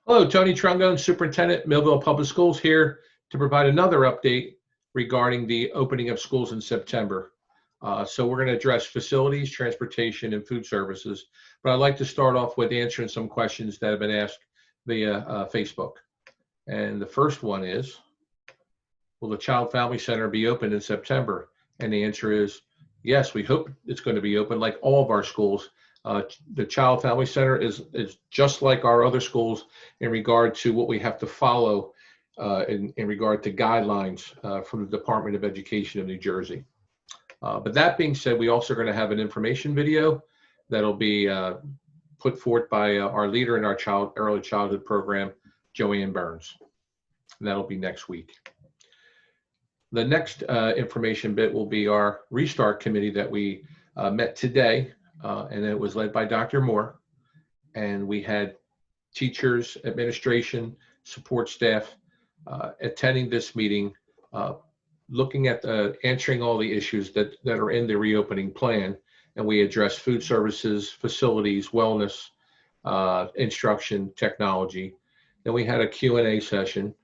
Hello, Tony Trungone, Superintendent, Millville Public Schools, here to provide another update regarding the opening of schools in September. So we're going to address facilities, transportation, and food services. But I'd like to start off with answering some questions that have been asked via Facebook. And the first one is, will the Child Family Center be open in September? And the answer is yes, we hope it's going to be open like all of our schools. The Child Family Center is just like our other schools in regard to what we have to follow in regard to guidelines from the Department of Education of New Jersey. But that being said, we also are going to have an information video that'll be put forth by our leader in our early childhood program, Joanne Burns. And that'll be next week. The next information bit will be our restart committee that we met today. And it was led by Dr. Moore, and we had teachers, administration, support staff attending this meeting, looking at answering all the issues that are in the reopening plan. And we addressed food services, facilities, wellness, instruction, technology. Then we had a Q&A session,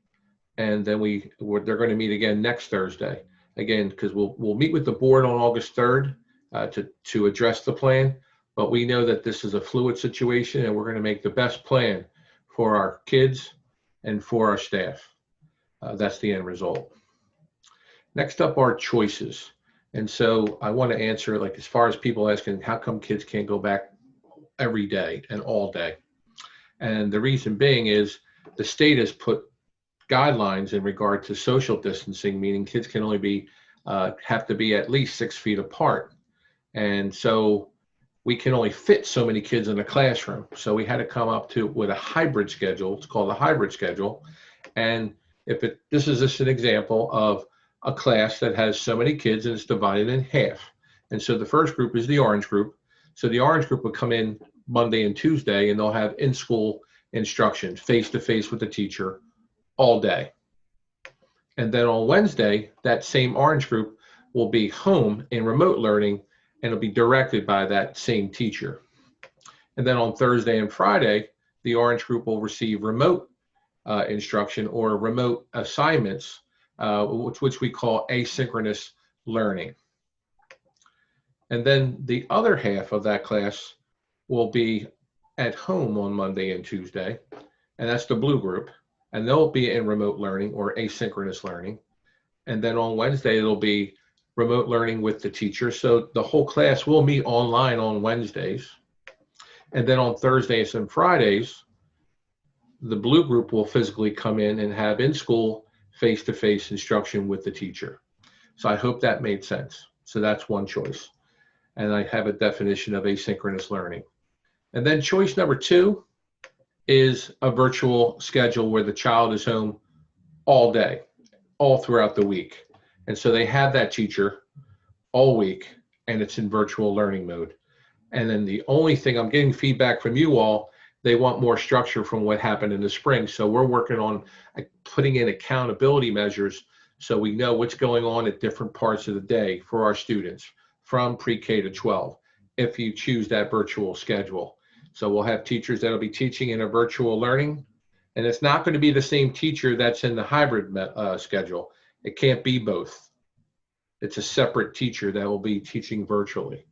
and then they're going to meet again next Thursday, again, because we'll meet with the board on August 3rd. To address the plan, but we know that this is a fluid situation and we're going to make the best plan for our kids and for our staff. That's the end result. Next up are choices. And so I want to answer, like, as far as people asking, how come kids can't go back every day and all day? And the reason being is the state has put guidelines in regard to social distancing, meaning kids can only have to be at least 6 feet apart. And so we can only fit so many kids in a classroom. So we had to come up with a hybrid schedule. It's called a hybrid schedule. And this is just an example of a class that has so many kids and it's divided in half. And so the first group is the orange group. So the orange group will come in Monday and Tuesday, and they'll have in-school instruction, face-to-face with the teacher all day. And then on Wednesday, that same orange group will be home in remote learning, and it'll be directed by that same teacher. And then on Thursday and Friday, the orange group will receive remote instruction or remote assignments, which we call asynchronous learning. And then the other half of that class will be at home on Monday and Tuesday, and that's the blue group, and they'll be in remote learning or asynchronous learning. And then on Wednesday, it'll be remote learning with the teacher. So the whole class will meet online on Wednesdays. And then on Thursdays and Fridays, the blue group will physically come in and have in-school face-to-face instruction with the teacher. So I hope that made sense. So that's one choice. And I have a definition of asynchronous learning. And then choice number 2 is a virtual schedule where the child is home all day, all throughout the week. And so they have that teacher all week, and it's in virtual learning mode. And then the only thing, I'm getting feedback from you all, they want more structure from what happened in the spring. So we're working on putting in accountability measures so we know what's going on at different parts of the day for our students from pre-K to 12, if you choose that virtual schedule. So we'll have teachers that'll be teaching in a virtual learning, and it's not going to be the same teacher that's in the hybrid schedule. It can't be both. It's a separate teacher that will be teaching virtually.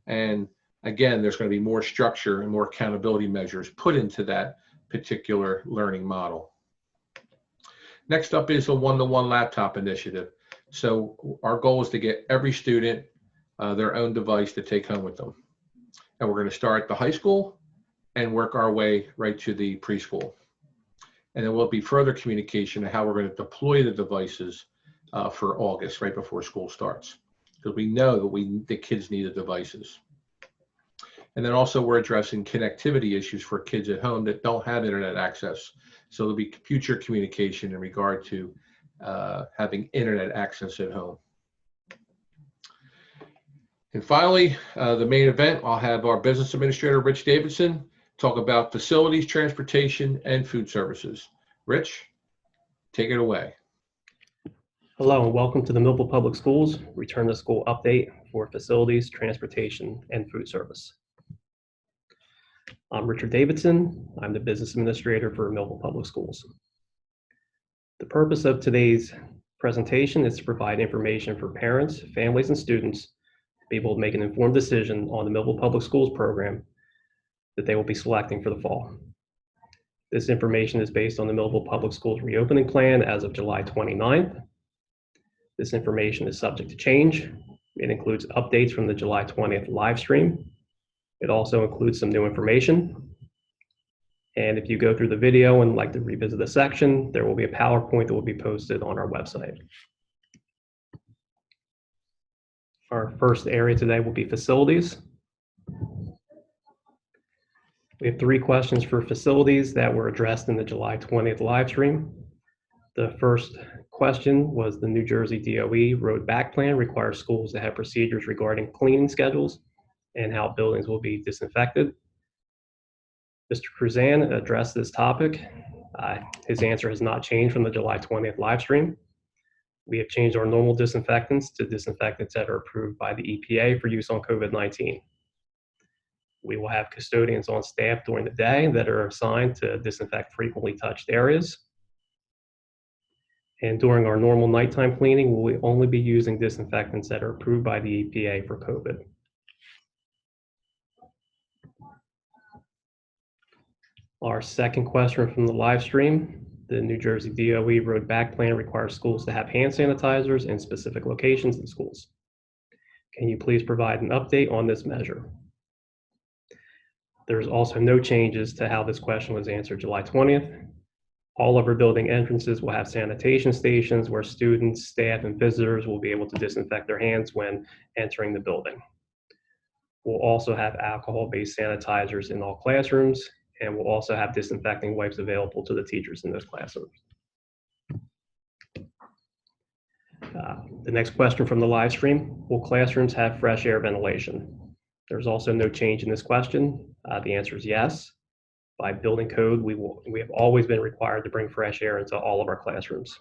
And again, there's going to be more structure and more accountability measures put into that particular learning model. Next up is the one-to-one laptop initiative. So our goal is to get every student their own device to take home with them. And we're going to start at the high school and work our way right to the preschool. And there will be further communication on how we're going to deploy the devices for August, right before school starts. Because we know that the kids need the devices. And then also we're addressing connectivity issues for kids at home that don't have internet access. So there'll be future communication in regard to having internet access at home. And finally, the main event, I'll have our business administrator, Rich Davidson, talk about facilities, transportation, and food services. Rich, take it away. Hello and welcome to the Millville Public Schools Return to School update for facilities, transportation, and food service. I'm Richard Davidson. I'm the Business Administrator for Millville Public Schools. The purpose of today's presentation is to provide information for parents, families, and students to be able to make an informed decision on the Millville Public Schools program that they will be selecting for the fall. This information is based on the Millville Public Schools reopening plan as of July 29th. This information is subject to change. It includes updates from the July 20th live stream. It also includes some new information. And if you go through the video and like to revisit the section, there will be a PowerPoint that will be posted on our website. Our first area today will be facilities. We have 3 questions for facilities that were addressed in the July 20th live stream. The first question was the New Jersey DOE road back plan requires schools to have procedures regarding cleaning schedules and how buildings will be disinfected. Mr. Cruzan addressed this topic. His answer has not changed from the July 20th live stream. We have changed our normal disinfectants to disinfectants that are approved by the EPA for use on COVID-19. We will have custodians on staff during the day that are assigned to disinfect frequently touched areas. And during our normal nighttime cleaning, we will only be using disinfectants that are approved by the EPA for COVID. Our second question from the live stream, the New Jersey DOE road back plan requires schools to have hand sanitizers in specific locations in schools. Can you please provide an update on this measure? There's also no changes to how this question was answered July 20th. All of our building entrances will have sanitation stations where students, staff, and visitors will be able to disinfect their hands when entering the building. We'll also have alcohol-based sanitizers in all classrooms, and we'll also have disinfecting wipes available to the teachers in those classrooms. The next question from the live stream, will classrooms have fresh air ventilation? There's also no change in this question. The answer is yes. By building code, we have always been required to bring fresh air into all of our classrooms.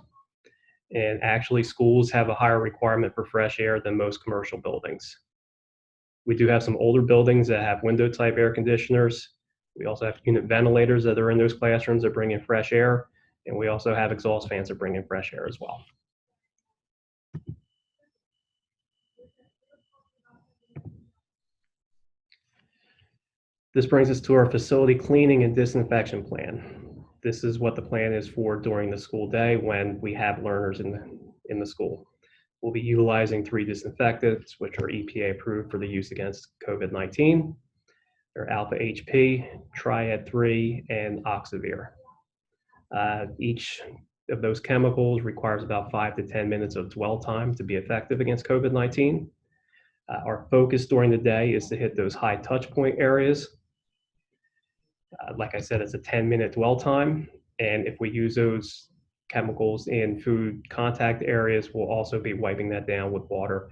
And actually, schools have a higher requirement for fresh air than most commercial buildings. We do have some older buildings that have window type air conditioners. We also have unit ventilators that are in those classrooms that bring in fresh air. And we also have exhaust fans that bring in fresh air as well. This brings us to our facility cleaning and disinfection plan. This is what the plan is for during the school day when we have learners in the school. We'll be utilizing 3 disinfectants, which are EPA approved for the use against COVID-19. They're Alpha HP, Triad 3, and Oxivir. Each of those chemicals requires about 5 to 10 minutes of dwell time to be effective against COVID-19. Our focus during the day is to hit those high touch point areas. Like I said, it's a 10-minute dwell time. And if we use those chemicals in food contact areas, we'll also be wiping that down with water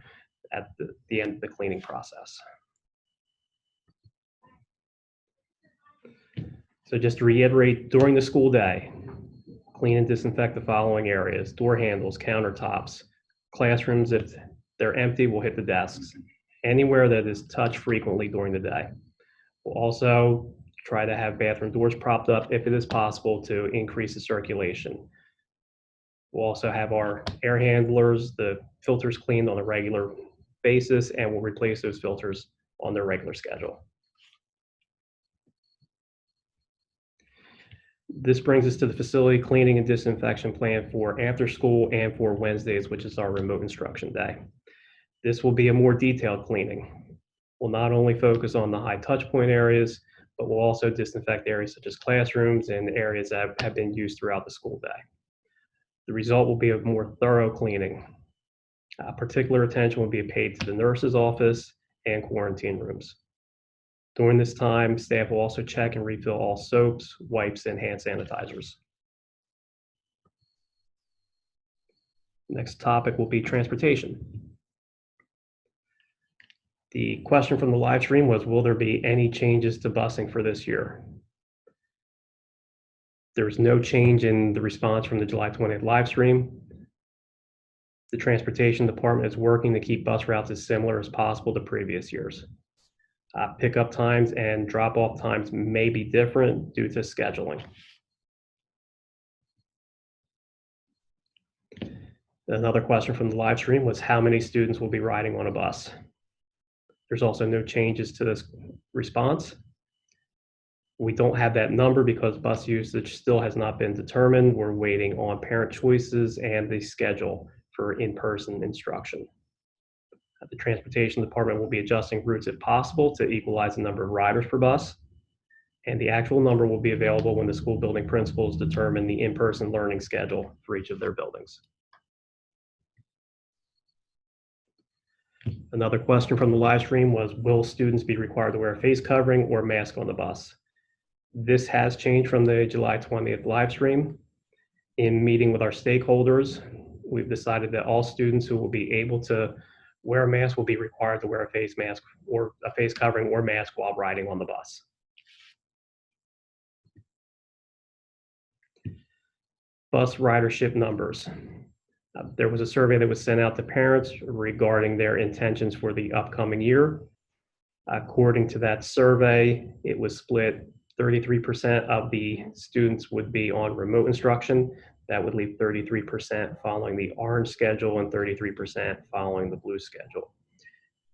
at the end of the cleaning process. So just to reiterate, during the school day, clean and disinfect the following areas: door handles, countertops, classrooms. If they're empty, we'll hit the desks. Anywhere that is touched frequently during the day. We'll also try to have bathroom doors propped up if it is possible to increase the circulation. We'll also have our air handlers, the filters cleaned on a regular basis, and we'll replace those filters on their regular schedule. This brings us to the facility cleaning and disinfection plan for after school and for Wednesdays, which is our remote instruction day. This will be a more detailed cleaning. We'll not only focus on the high touch point areas, but we'll also disinfect areas such as classrooms and areas that have been used throughout the school day. The result will be a more thorough cleaning. Particular attention will be paid to the nurse's office and quarantine rooms. During this time, staff will also check and refill all soaps, wipes, and hand sanitizers. Next topic will be transportation. The question from the live stream was, will there be any changes to busing for this year? There's no change in the response from the July 20th live stream. The transportation department is working to keep bus routes as similar as possible to previous years. Pickup times and drop-off times may be different due to scheduling. Another question from the live stream was how many students will be riding on a bus? There's also no changes to this response. We don't have that number because bus usage still has not been determined. We're waiting on parent choices and the schedule for in-person instruction. The transportation department will be adjusting routes if possible to equalize the number of riders per bus. And the actual number will be available when the school building principals determine the in-person learning schedule for each of their buildings. Another question from the live stream was, will students be required to wear a face covering or mask on the bus? This has changed from the July 20th live stream. In meeting with our stakeholders, we've decided that all students who will be able to wear a mask will be required to wear a face mask or a face covering or mask while riding on the bus. Bus ridership numbers. There was a survey that was sent out to parents regarding their intentions for the upcoming year. According to that survey, it was split 33% of the students would be on remote instruction. That would leave 33% following the orange schedule and 33% following the blue schedule.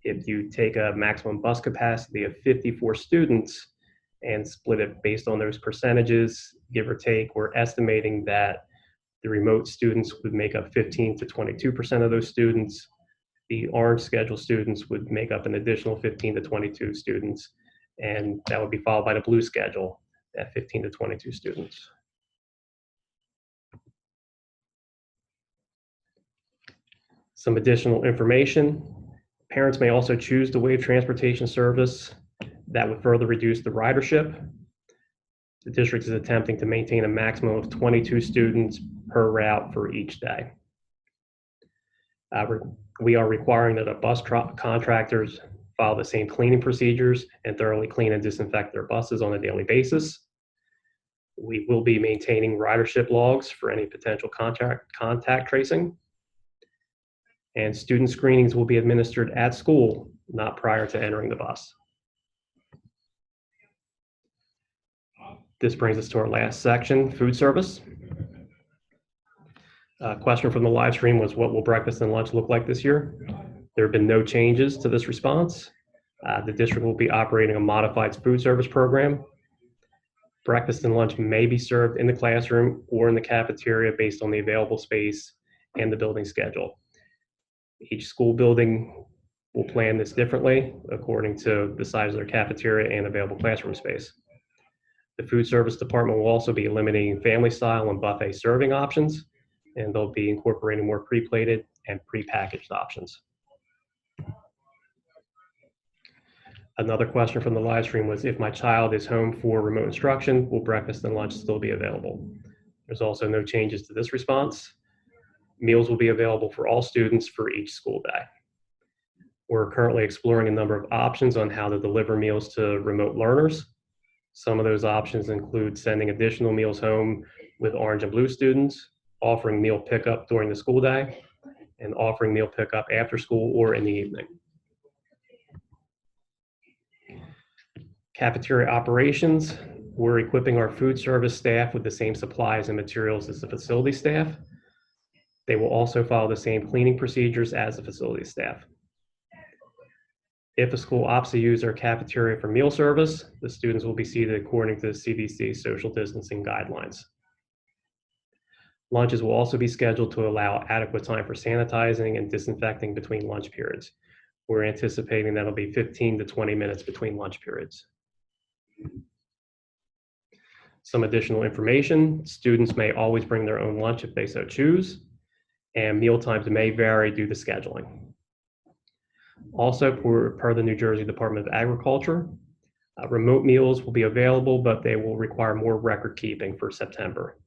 If you take a maximum bus capacity of 54 students and split it based on those percentages, give or take, we're estimating that the remote students would make up 15 to 22% of those students. The orange schedule students would make up an additional 15 to 22 students, and that would be followed by the blue schedule at 15 to 22 students. Some additional information. Parents may also choose to waive transportation service. That would further reduce the ridership. The district is attempting to maintain a maximum of 22 students per route for each day. We are requiring that bus contractors follow the same cleaning procedures and thoroughly clean and disinfect their buses on a daily basis. We will be maintaining ridership logs for any potential contact tracing. And student screenings will be administered at school, not prior to entering the bus. This brings us to our last section, food service. A question from the live stream was, what will breakfast and lunch look like this year? There have been no changes to this response. The district will be operating a modified food service program. Breakfast and lunch may be served in the classroom or in the cafeteria based on the available space and the building schedule. Each school building will plan this differently according to the size of their cafeteria and available classroom space. The food service department will also be eliminating family style and buffet serving options, and they'll be incorporating more pre-plated and pre-packaged options. Another question from the live stream was, if my child is home for remote instruction, will breakfast and lunch still be available? There's also no changes to this response. Meals will be available for all students for each school day. We're currently exploring a number of options on how to deliver meals to remote learners. Some of those options include sending additional meals home with orange and blue students, offering meal pickup during the school day, and offering meal pickup after school or in the evening. Cafeteria operations, we're equipping our food service staff with the same supplies and materials as the facility staff. They will also follow the same cleaning procedures as the facility staff. If a school opts to use our cafeteria for meal service, the students will be seated according to the CDC social distancing guidelines. Lunches will also be scheduled to allow adequate time for sanitizing and disinfecting between lunch periods. We're anticipating that'll be 15 to 20 minutes between lunch periods. Some additional information, students may always bring their own lunch if they so choose, and meal times may vary due to scheduling. Also, per the New Jersey Department of Agriculture, remote meals will be available, but they will require more record keeping for September.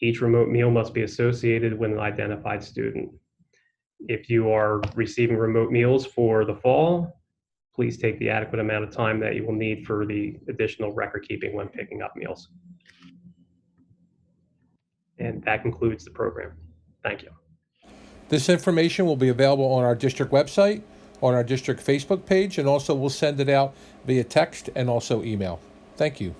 Each remote meal must be associated with an identified student. If you are receiving remote meals for the fall, please take the adequate amount of time that you will need for the additional record keeping when picking up meals. And that concludes the program. Thank you. This information will be available on our district website. on our district Facebook page, and also we'll send it out via text and also email. Thank you.